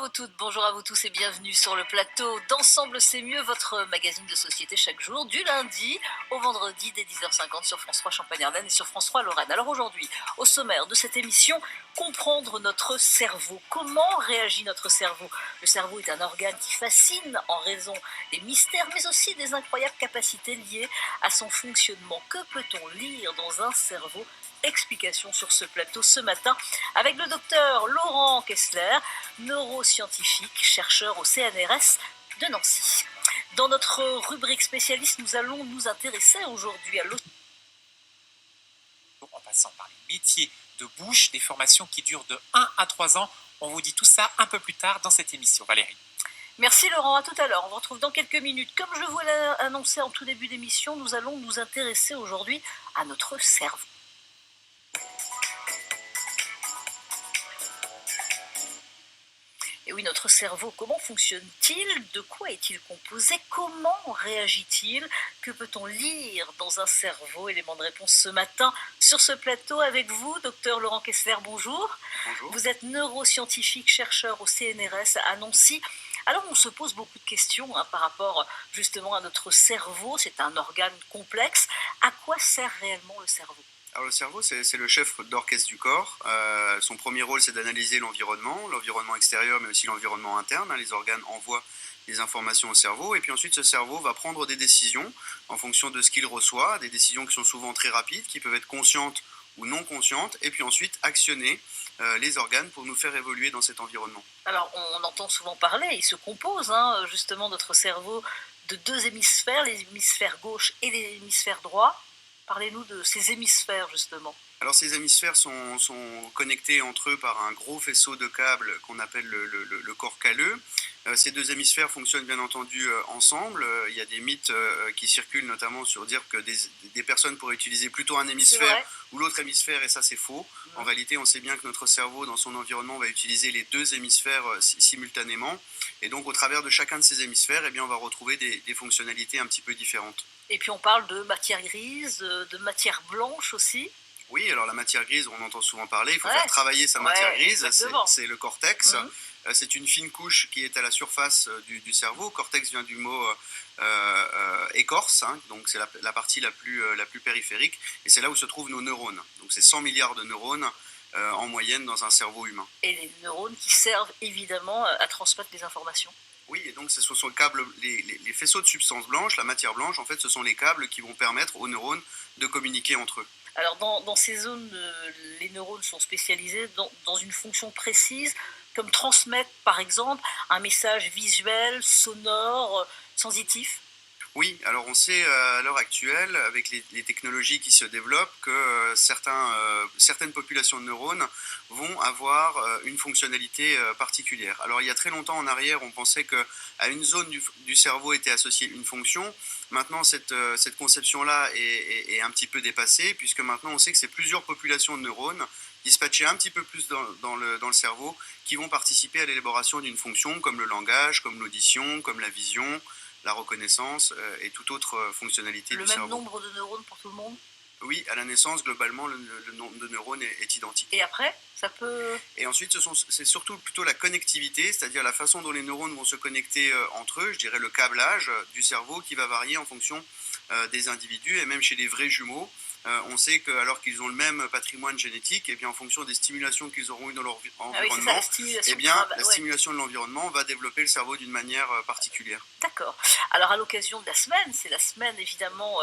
vous toutes, bonjour à vous tous et bienvenue sur le plateau d'Ensemble c'est mieux, votre magazine de société chaque jour, du lundi au vendredi dès 10h50 sur France 3 Champagne-Ardenne et sur France 3 Lorraine. Alors aujourd'hui, au sommaire de cette émission, comprendre notre cerveau. Comment réagit notre cerveau? Le cerveau est un organe qui fascine en raison des mystères, mais aussi des incroyables capacités liées à son fonctionnement. Que peut-on lire dans un cerveau? Explication sur ce plateau ce matin avec le docteur Laurent Kessler, neuroscientifique, chercheur au CNRS de Nancy. Dans notre rubrique spécialiste, nous allons nous intéresser aujourd'hui à en passant par les métiers de bouche, des formations qui durent de 1 à 3 ans. On vous dit tout ça un peu plus tard dans cette émission. Valérie. Merci Laurent, à tout à l'heure. On vous retrouve dans quelques minutes. Comme je vous l'ai annoncé en tout début d'émission, nous allons nous intéresser aujourd'hui à notre cerveau. Et oui, notre cerveau, comment fonctionne-t-il? De quoi est-il composé? Comment réagit-il? Que peut-on lire dans un cerveau? Élément de réponse ce matin sur ce plateau avec vous, docteur Laurent Kessler, bonjour. Bonjour. Vous êtes neuroscientifique, chercheur au CNRS à Nancy. Alors on se pose beaucoup de questions par rapport justement à notre cerveau. C'est un organe complexe. À quoi sert réellement le cerveau? Alors le cerveau, c'est le chef d'orchestre du corps. Son premier rôle, c'est d'analyser l'environnement extérieur, mais aussi l'environnement interne. Les organes envoient des informations au cerveau, et puis ensuite ce cerveau va prendre des décisions en fonction de ce qu'il reçoit, des décisions qui sont souvent très rapides, qui peuvent être conscientes ou non conscientes, et puis ensuite actionner les organes pour nous faire évoluer dans cet environnement. Alors on entend souvent parler, il se compose justement notre cerveau de deux hémisphères, l'hémisphère gauche et l'hémisphère droit. Parlez-nous de ces hémisphères, justement. Alors ces hémisphères sont connectés entre eux par un gros faisceau de câbles qu'on appelle le corps calleux. Ces deux hémisphères fonctionnent bien entendu ensemble. Il y a des mythes qui circulent notamment sur dire que des personnes pourraient utiliser plutôt un hémisphère ou l'autre hémisphère, et ça c'est faux. En réalité, on sait bien que notre cerveau, dans son environnement, va utiliser les deux hémisphères simultanément. Et donc au travers de chacun de ces hémisphères, eh bien, on va retrouver des fonctionnalités un petit peu différentes. Et puis on parle de matière grise, de matière blanche aussi. Oui, alors la matière grise, on entend souvent parler, il faut faire travailler sa matière grise, c'est le cortex. C'est une fine couche qui est à la surface du cerveau. Cortex vient du mot écorce, donc c'est la partie la plus périphérique, et c'est là où se trouvent nos neurones. Donc c'est 100 milliards de neurones en moyenne dans un cerveau humain. Et les neurones qui servent évidemment à transmettre des informations. Oui, et donc ce sont le câble, les faisceaux de substance blanche, la matière blanche, en fait, ce sont les câbles qui vont permettre aux neurones de communiquer entre eux. Alors dans ces zones, les neurones sont spécialisés dans une fonction précise, comme transmettre par exemple un message visuel, sonore, sensitif. Oui, alors on sait à l'heure actuelle, avec les technologies qui se développent, que certaines populations de neurones vont avoir une fonctionnalité particulière. Alors il y a très longtemps en arrière, on pensait qu'à une zone du cerveau était associée une fonction. Maintenant, cette conception-là est un petit peu dépassée, puisque maintenant on sait que c'est plusieurs populations de neurones dispatchées un petit peu plus dans le cerveau qui vont participer à l'élaboration d'une fonction, comme le langage, comme l'audition, comme la vision, la reconnaissance et toute autre fonctionnalité du cerveau. Le même nombre de neurones pour tout le monde? Oui, à la naissance, globalement, le nombre de neurones est identique. Et après, ça peut... Et ensuite, c'est surtout plutôt la connectivité, c'est-à-dire la façon dont les neurones vont se connecter entre eux, je dirais le câblage du cerveau qui va varier en fonction des individus, et même chez les vrais jumeaux. On sait qu'alors qu'ils ont le même patrimoine génétique, et bien en fonction des stimulations qu'ils auront eues dans leur environnement, la stimulation de l'environnement va développer le cerveau d'une manière particulière. D'accord. Alors à l'occasion de la semaine, c'est la semaine évidemment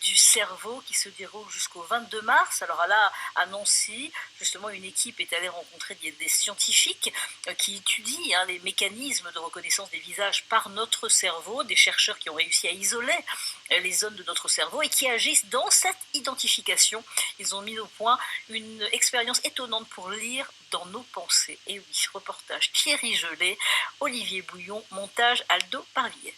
du cerveau qui se déroule jusqu'au 22 mars. Alors là, à Nancy, justement, une équipe est allée rencontrer des scientifiques qui étudient les mécanismes de reconnaissance des visages par notre cerveau, des chercheurs qui ont réussi à isoler les zones de notre cerveau et qui agissent dans cette identification. Ils ont mis au point une expérience étonnante pour lire dans nos pensées. Et oui, reportage Thierry Gelé, Olivier Bouillon, montage Aldo Parvillez.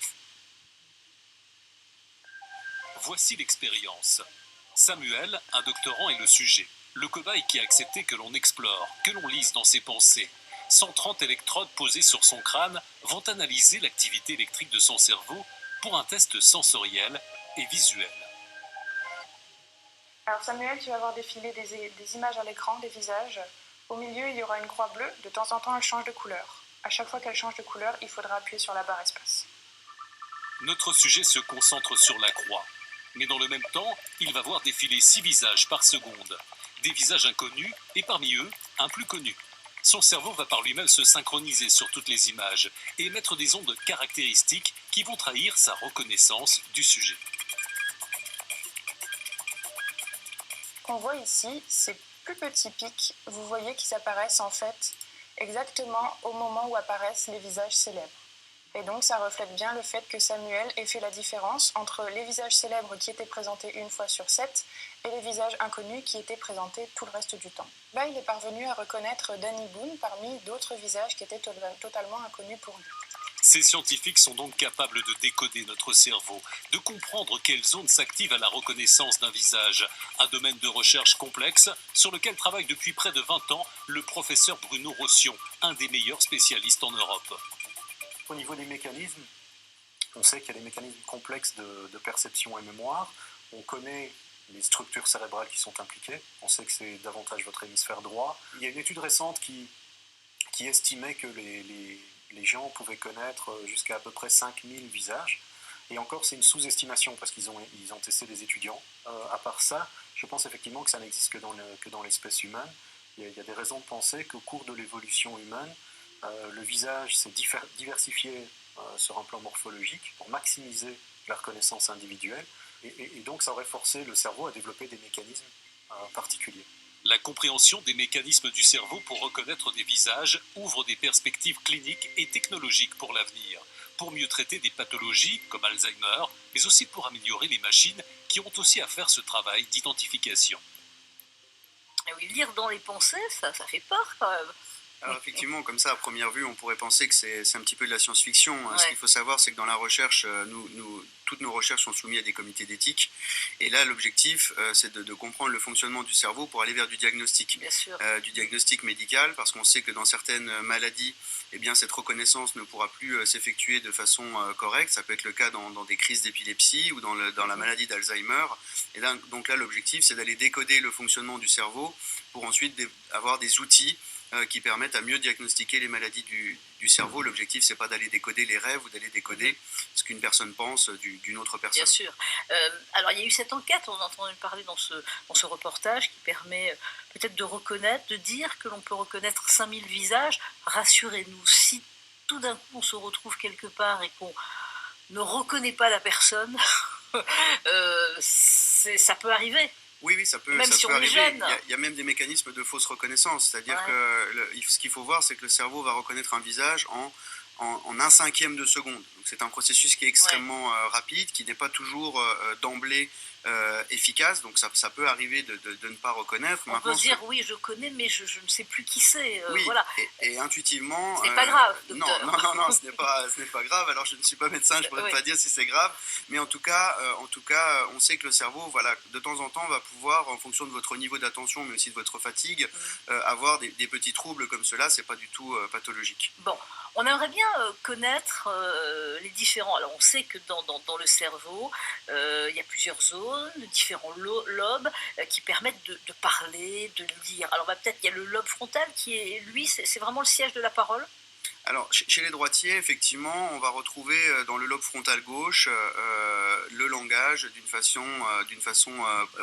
Voici l'expérience. Samuel, un doctorant, est le sujet. Le cobaye qui a accepté que l'on explore, que l'on lise dans ses pensées. 130 électrodes posées sur son crâne vont analyser l'activité électrique de son cerveau pour un test sensoriel et visuel. Alors Samuel, tu vas voir défiler des images à l'écran, des visages. Au milieu, il y aura une croix bleue. De temps en temps, elle change de couleur. À chaque fois qu'elle change de couleur, il faudra appuyer sur la barre espace. Notre sujet se concentre sur la croix. Mais dans le même temps, il va voir défiler 6 visages par seconde. Des visages inconnus et parmi eux, un plus connu. Son cerveau va par lui-même se synchroniser sur toutes les images et émettre des ondes caractéristiques qui vont trahir sa reconnaissance du sujet. Ce qu'on voit ici, ces plus petits pics, vous voyez qu'ils apparaissent en fait exactement au moment où apparaissent les visages célèbres. Et donc ça reflète bien le fait que Samuel ait fait la différence entre les visages célèbres qui étaient présentés une fois sur 7 et les visages inconnus qui étaient présentés tout le reste du temps. Là, il est parvenu à reconnaître Danny Boone parmi d'autres visages qui étaient totalement inconnus pour lui. Ces scientifiques sont donc capables de décoder notre cerveau, de comprendre quelles ondes s'activent à la reconnaissance d'un visage, un domaine de recherche complexe sur lequel travaille depuis près de 20 ans le professeur Bruno Rossion, un des meilleurs spécialistes en Europe. Au niveau des mécanismes, on sait qu'il y a des mécanismes complexes de perception et mémoire. On connaît les structures cérébrales qui sont impliquées. On sait que c'est davantage votre hémisphère droit. Il y a une étude récente qui estimait que les gens pouvaient connaître jusqu'à à peu près 5000 visages. Et encore, c'est une sous-estimation parce qu'ils ont testé des étudiants. À part ça, je pense effectivement que ça n'existe que dans l'espèce humaine. Il y a des raisons de penser qu'au cours de l'évolution humaine, le visage s'est diversifié sur un plan morphologique pour maximiser la reconnaissance individuelle et donc ça aurait forcé le cerveau à développer des mécanismes particuliers. La compréhension des mécanismes du cerveau pour reconnaître des visages ouvre des perspectives cliniques et technologiques pour l'avenir, pour mieux traiter des pathologies comme Alzheimer, mais aussi pour améliorer les machines qui ont aussi à faire ce travail d'identification. Et oui, lire dans les pensées, ça fait peur quand même. Alors effectivement, comme ça, à première vue, on pourrait penser que c'est un petit peu de la science-fiction. Ouais. Ce qu'il faut savoir, c'est que dans la recherche, toutes nos recherches sont soumises à des comités d'éthique. Et là, l'objectif, c'est de comprendre le fonctionnement du cerveau pour aller vers du diagnostic. Bien sûr. Du diagnostic médical, parce qu'on sait que dans certaines maladies, eh bien, cette reconnaissance ne pourra plus s'effectuer de façon correcte. Ça peut être le cas dans des crises d'épilepsie ou dans la maladie d'Alzheimer. Et là, donc là, l'objectif, c'est d'aller décoder le fonctionnement du cerveau pour ensuite avoir des outils qui permettent à mieux diagnostiquer les maladies du cerveau. L'objectif, c'est pas d'aller décoder les rêves ou d'aller décoder ce qu'une personne pense d'une autre personne. Bien sûr. Alors, il y a eu cette enquête, on a entendu parler dans ce reportage, qui permet peut-être de reconnaître, de dire que l'on peut reconnaître 5000 visages. Rassurez-nous, si tout d'un coup on se retrouve quelque part et qu'on ne reconnaît pas la personne, ça peut arriver. Oui, ça peut, même ça si peut on arriver. est jeune. Il y a même des mécanismes de fausse reconnaissance. C'est-à-dire Ouais. que ce qu'il faut voir, c'est que le cerveau va reconnaître un visage en 1/5 de seconde. Donc c'est un processus qui est extrêmement rapide, qui n'est pas toujours d'emblée efficace. Donc ça peut arriver de ne pas reconnaître. On peut se dire, oui, je connais, mais je ne sais plus qui c'est. Oui, voilà. et intuitivement... Ce n'est pas grave, docteur. Non, ce n'est pas grave. Alors, je ne suis pas médecin, je ne pourrais pas dire si c'est grave. Mais en tout cas, on sait que le cerveau, voilà, de temps en temps, va pouvoir, en fonction de votre niveau d'attention, mais aussi de votre fatigue, avoir des petits troubles comme cela. Ce n'est pas du tout pathologique. Bon, on aimerait bien connaître les différents... Alors, on sait que dans le cerveau, il y a plusieurs zones, différents lobes qui permettent de parler, de lire. Alors, peut-être, il y a le lobe frontal qui est, lui, c'est vraiment le siège de la parole. Alors, chez les droitiers, effectivement, on va retrouver dans le lobe frontal gauche le langage d'une façon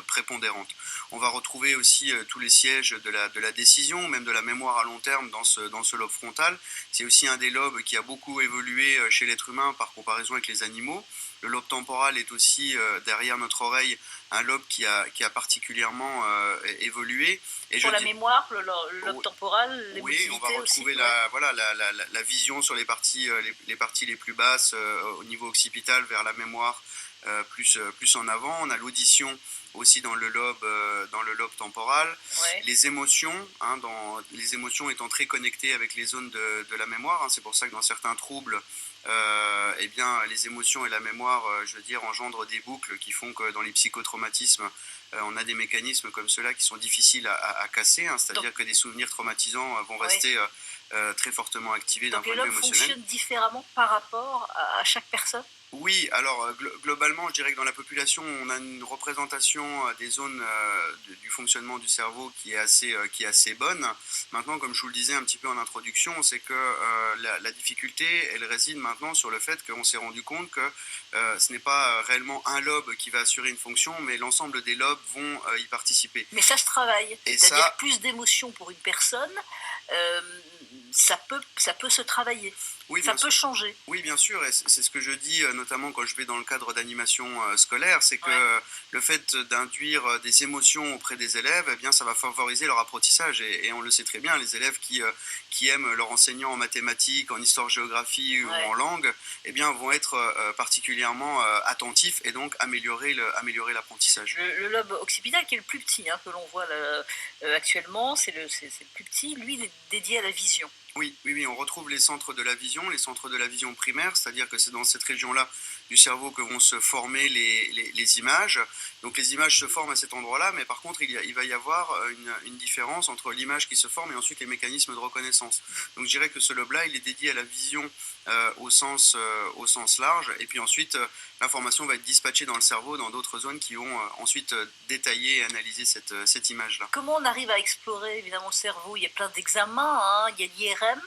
prépondérante. On va retrouver aussi tous les sièges de la décision, même de la mémoire à long terme dans ce lobe frontal. C'est aussi un des lobes qui a beaucoup évolué chez l'être humain par comparaison avec les animaux. Le lobe temporal est aussi derrière notre oreille un lobe qui a particulièrement évolué. Et pour la mémoire, le lobe temporal, l'émotivité on va retrouver aussi, la vision sur les parties les plus basses au niveau occipital vers la mémoire plus en avant. On a l'audition aussi dans le lobe temporal. Ouais. Les émotions, les émotions étant très connectées avec les zones de la mémoire. C'est pour ça que dans certains troubles, eh bien, les émotions et la mémoire, engendrent des boucles qui font que dans les psychotraumatismes, on a des mécanismes comme ceux-là qui sont difficiles à casser. C'est-à-dire que des souvenirs traumatisants vont rester très fortement activés d'un point de vue émotionnel. Donc les lobes fonctionnent différemment par rapport à chaque personne ? Oui, alors globalement, je dirais que dans la population, on a une représentation des zones du fonctionnement du cerveau qui est assez bonne. Maintenant, comme je vous le disais un petit peu en introduction, c'est que la difficulté, elle réside maintenant sur le fait qu'on s'est rendu compte que ce n'est pas réellement un lobe qui va assurer une fonction, mais l'ensemble des lobes vont y participer. Mais ça se travaille, Et c'est-à-dire ça, plus d'émotions pour une personne, euh, ça peut se travailler, oui, ça bien peut changer. Oui, bien sûr, et c'est ce que je dis notamment quand je vais dans le cadre d'animation scolaire, c'est que Ouais. le fait d'induire des émotions auprès des élèves, eh bien, ça va favoriser leur apprentissage. Et on le sait très bien, les élèves qui aiment leur enseignant en mathématiques, en histoire-géographie ou Ouais. en langue, eh bien, vont être particulièrement attentifs et donc améliorer l'apprentissage. Le lobe occipital qui est le plus petit, hein, que l'on voit là, actuellement, c'est le plus petit, lui il est dédié à la vision. Oui, on retrouve les centres de la vision primaire, c'est-à-dire que c'est dans cette région-là du cerveau que vont se former les images. Donc les images se forment à cet endroit-là, mais par contre, il va y avoir une différence entre l'image qui se forme et ensuite les mécanismes de reconnaissance. Donc je dirais que ce lobe-là, il est dédié à la vision au sens large, et puis ensuite, l'information va être dispatchée dans le cerveau, dans d'autres zones qui vont ensuite détailler et analyser cette image-là. Comment on arrive à explorer évidemment le cerveau? Il y a plein d'examens, hein, il y a l'IRM.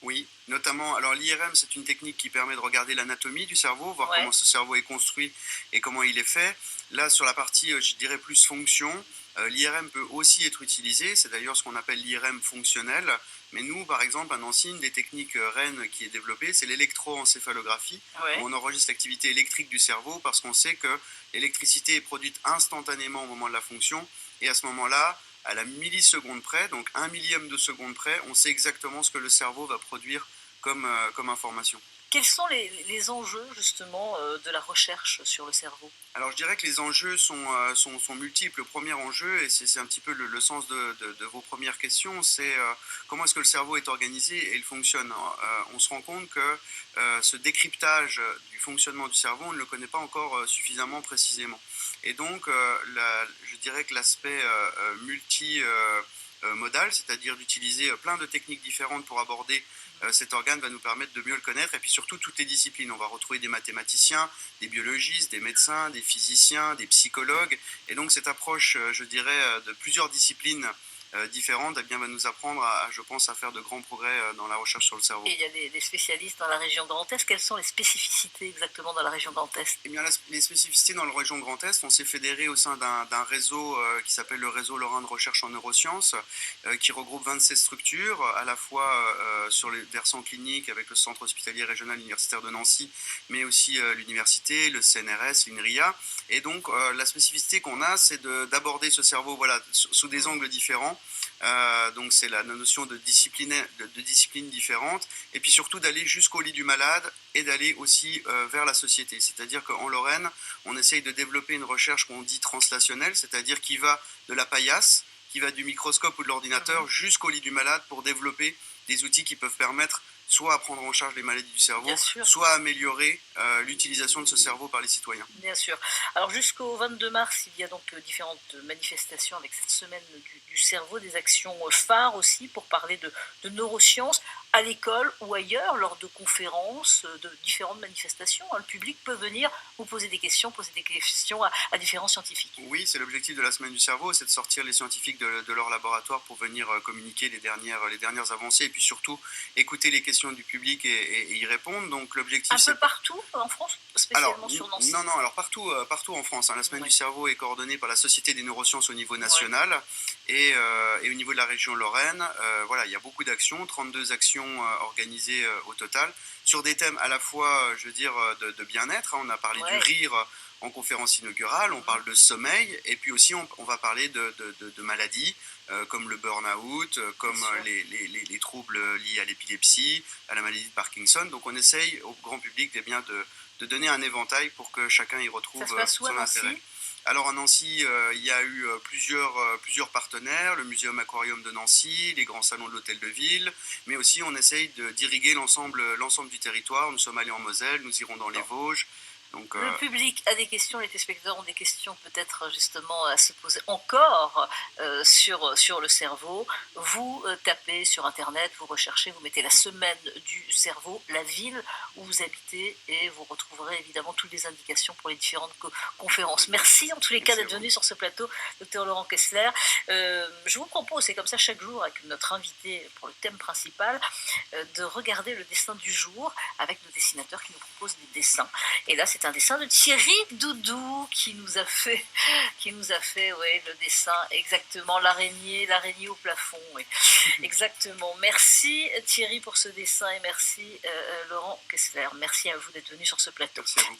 Oui, notamment, alors l'IRM, c'est une technique qui permet de regarder l'anatomie du cerveau, voir Ouais. comment ce cerveau est construit et comment il est fait. Là, sur la partie, je dirais, plus fonction, l'IRM peut aussi être utilisé, c'est d'ailleurs ce qu'on appelle l'IRM fonctionnel. Mais nous, par exemple, à Nancy, une des techniques REN qui est développée, c'est l'électroencéphalographie, Ouais. où on enregistre l'activité électrique du cerveau parce qu'on sait que l'électricité est produite instantanément au moment de la fonction, et à ce moment-là, à la milliseconde près, donc 1 millième de seconde près, on sait exactement ce que le cerveau va produire comme information. Quels sont les enjeux justement de la recherche sur le cerveau? Alors je dirais que les enjeux sont multiples. Le premier enjeu, et c'est un petit peu le sens de vos premières questions, c'est comment est-ce que le cerveau est organisé et il fonctionne. On se rend compte que ce décryptage du fonctionnement du cerveau, on ne le connaît pas encore suffisamment précisément. Et donc je dirais que l'aspect multimodal, c'est-à-dire d'utiliser plein de techniques différentes pour aborder cet organe, va nous permettre de mieux le connaître, et puis surtout toutes les disciplines. On va retrouver des mathématiciens, des biologistes, des médecins, des physiciens, des psychologues, et donc cette approche, je dirais, de plusieurs disciplines différentes, eh bien, va nous apprendre, je pense, à faire de grands progrès dans la recherche sur le cerveau. Et il y a des spécialistes dans la région Grand Est. Quelles sont les spécificités exactement dans la région Grand Est? Eh bien, les spécificités dans la région Grand Est, on s'est fédéré au sein d'un réseau qui s'appelle le réseau Lorrain de recherche en neurosciences, qui regroupe 27 structures, à la fois sur les versants cliniques avec le centre hospitalier régional universitaire de Nancy, mais aussi l'université, le CNRS, l'INRIA. Et donc, la spécificité qu'on a, c'est d'aborder ce cerveau, voilà, sous des angles différents. Donc c'est la notion de discipline différente, et puis surtout d'aller jusqu'au lit du malade et d'aller aussi vers la société. C'est-à-dire qu'en Lorraine, on essaye de développer une recherche qu'on dit translationnelle, c'est-à-dire qui va de la paillasse, qui va du microscope ou de l'ordinateur jusqu'au lit du malade pour développer des outils qui peuvent permettre soit à prendre en charge les maladies du cerveau, soit à améliorer l'utilisation de ce cerveau par les citoyens. Bien sûr. Alors jusqu'au 22 mars, il y a donc différentes manifestations avec cette semaine du cerveau, des actions phares aussi pour parler de neurosciences à l'école ou ailleurs, lors de conférences, de différentes manifestations. Le public peut venir vous poser des questions à différents scientifiques. Oui, c'est l'objectif de la semaine du cerveau, c'est de sortir les scientifiques de leur laboratoire pour venir communiquer les dernières avancées, et puis surtout écouter les questions du public et y répondre. Donc l'objectif, un peu partout en France, spécialement sur Nancy? Non, alors partout en France. La semaine du cerveau est coordonnée par la Société des neurosciences au niveau national, et au niveau de la région Lorraine. Voilà, il y a beaucoup d'actions, 32 actions organisées au total, sur des thèmes à la fois, je veux dire, de bien-être. On a parlé du rire en conférence inaugurale, on parle de sommeil, et puis aussi on va parler de maladies comme le burn-out, comme les troubles liés à l'épilepsie, à la maladie de Parkinson. Donc on essaye au grand public de donner un éventail pour que chacun y retrouve son intérêt. Alors à Nancy, il y a eu plusieurs partenaires, le Muséum Aquarium de Nancy, les grands salons de l'Hôtel de Ville, mais aussi on essaye d'irriguer l'ensemble du territoire. Nous sommes allés en Moselle, nous irons dans les Vosges, Donc, le public a des questions, les téléspectateurs ont des questions peut-être justement à se poser encore sur le cerveau. Vous tapez sur Internet, vous recherchez, vous mettez la semaine du cerveau, la ville où vous habitez et vous retrouverez évidemment toutes les indications pour les différentes conférences. Merci en tous les cas d'être venu sur ce plateau, Dr Laurent Kessler. Je vous propose, c'est comme ça chaque jour avec notre invité pour le thème principal, de regarder le dessin du jour avec nos dessinateurs qui nous proposent des dessins. Et là, c'est un dessin de Thierry Doudou qui nous a fait ouais, le dessin exactement, l'araignée au plafond. Ouais. Exactement. Merci Thierry pour ce dessin et merci Laurent Kessler. Merci à vous d'être venu sur ce plateau. merci à vous.